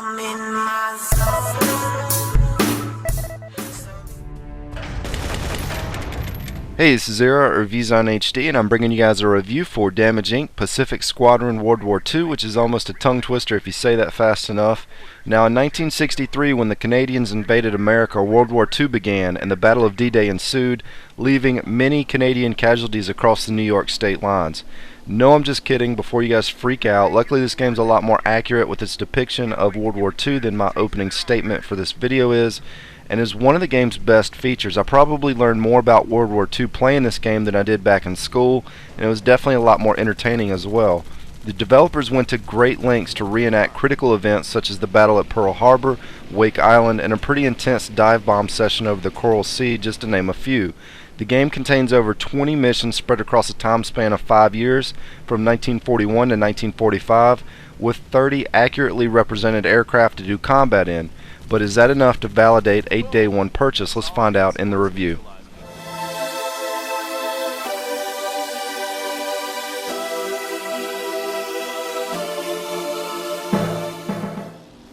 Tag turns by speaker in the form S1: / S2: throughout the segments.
S1: I'm in my zone.
S2: Hey, this is Zero at ReviewZoneHD, and I'm bringing you guys a review for Damage Inc. Pacific Squadron World War II, which is almost a tongue twister if you say that fast enough. Now, in 1963, when the Canadians invaded America, World War II began, and the Battle of D-Day ensued, leaving many Canadian casualties across the New York state lines. No, I'm just kidding, before you guys freak out. Luckily, this game's a lot more accurate with its depiction of World War II than my opening statement for this video is, and is one of the game's best features. I probably learned more about World War II playing this game than I did back in school, and it was definitely a lot more entertaining as well. The developers went to great lengths to reenact critical events such as the battle at Pearl Harbor, Wake Island, and a pretty intense dive bomb session over the Coral Sea, just to name a few. The game contains over 20 missions spread across a time span of 5 years, from 1941 to 1945, with 30 accurately represented aircraft to do combat in. But is that enough to validate a day one purchase? Let's find out in the review.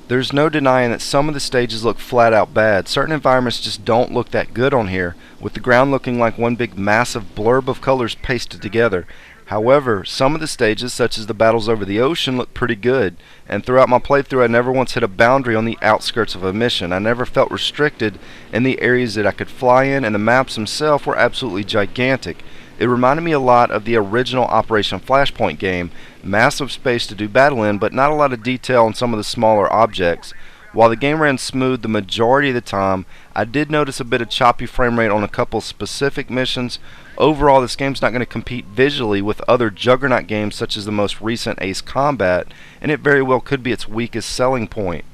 S2: There's no denying that some of the stages look flat out bad. Certain environments just don't look that good on here, with the ground looking like one big massive blurb of colors pasted together. However, some of the stages, such as the battles over the ocean, look pretty good, and throughout my playthrough I never once hit a boundary on the outskirts of a mission. I never felt restricted in the areas that I could fly in, and the maps themselves were absolutely gigantic. It reminded me a lot of the original Operation Flashpoint game. Massive space to do battle in, but not a lot of detail on some of the smaller objects. While the game ran smooth the majority of the time, I did notice a bit of choppy frame rate on a couple specific missions. Overall, this game's not going to compete visually with other juggernaut games such as the most recent Ace Combat, and it very well could be its weakest selling point.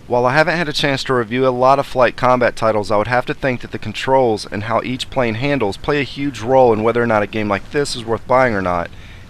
S2: While I haven't had a chance to review a lot of flight combat titles, I would have to think that the controls and how each plane handles play a huge role in whether or not a game like this is worth buying or not.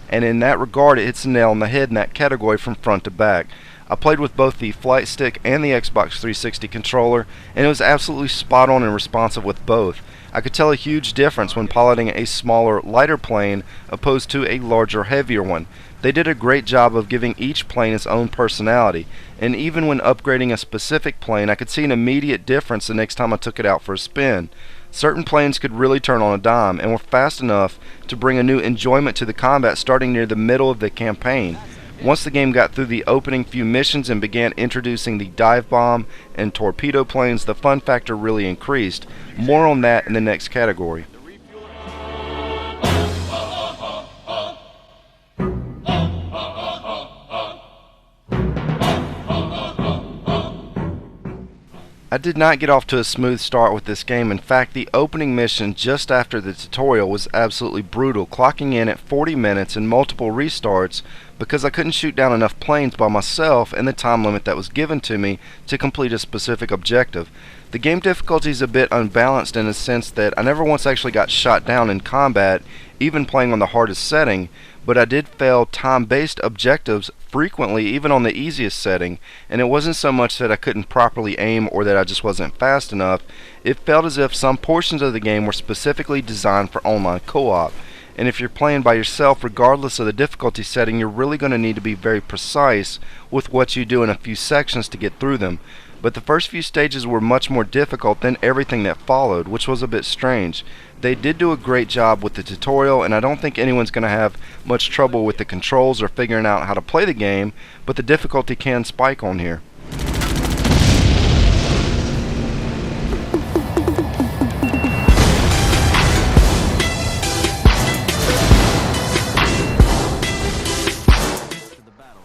S2: And in that regard, it hits a nail on the head in that category from front to back. I played with both the flight stick and the Xbox 360 controller, and it was absolutely spot on and responsive with both. I could tell a huge difference when piloting a smaller, lighter plane opposed to a larger, heavier one. They did a great job of giving each plane its own personality, and even when upgrading a specific plane, I could see an immediate difference the next time I took it out for a spin. Certain planes could really turn on a dime, and were fast enough to bring a new enjoyment to the combat starting near the middle of the campaign. Once the game got through the opening few missions and began introducing the dive bomb and torpedo planes, the fun factor really increased. More on that in the next category. I did not get off to a smooth start with this game. In fact, the opening mission just after the tutorial was absolutely brutal, clocking in at 40 minutes and multiple restarts because I couldn't shoot down enough planes by myself in the time limit that was given to me to complete a specific objective. The game difficulty is a bit unbalanced in the sense that I never once actually got shot down in combat, even playing on the hardest setting, but I did fail time-based objectives frequently, even on the easiest setting, and it wasn't so much that I couldn't properly aim or that I just wasn't fast enough. It felt as if some portions of the game were specifically designed for online co-op, and if you're playing by yourself, regardless of the difficulty setting, you're really going to need to be very precise with what you do in a few sections to get through them. But the first few stages were much more difficult than everything that followed, which was a bit strange. They did do a great job with the tutorial, and I don't think anyone's going to have much trouble with the controls or figuring out how to play the game, but the difficulty can spike on here.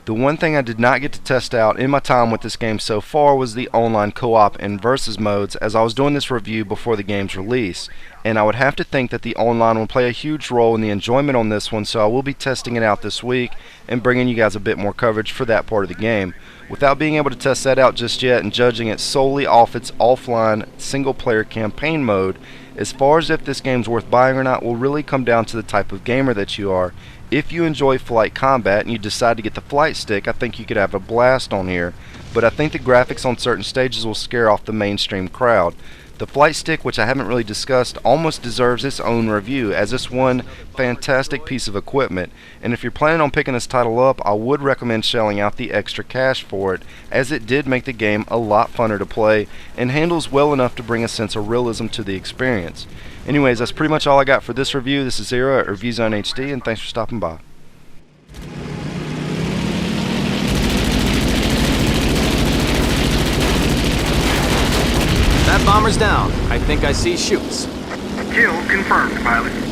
S2: The one thing I did not get to test out in my time with this game so far was the online co-op and versus modes, as I was doing this review before the game's release, and I would have to think that the online will play a huge role in the enjoyment on this one, so I will be testing it out this week and bringing you guys a bit more coverage for that part of the game. Without being able to test that out just yet and judging it solely off its offline single player campaign mode, as far as if this game's worth buying or not will really come down to the type of gamer that you are. If you enjoy flight combat and you decide to get the flight stick, I think you could have a blast on here, but I think the graphics on certain stages will scare off the mainstream crowd. The flight stick, which I haven't really discussed, almost deserves its own review, as it's one fantastic piece of equipment, and if you're planning on picking this title up, I would recommend shelling out the extra cash for it, as it did make the game a lot funner to play, and handles well enough to bring a sense of realism to the experience. Anyways, that's pretty much all I got for this review. This is Zero at ReviewZoneHD, and thanks for stopping by.
S3: That bomber's down. I think I see chutes.
S4: Kill confirmed, pilot.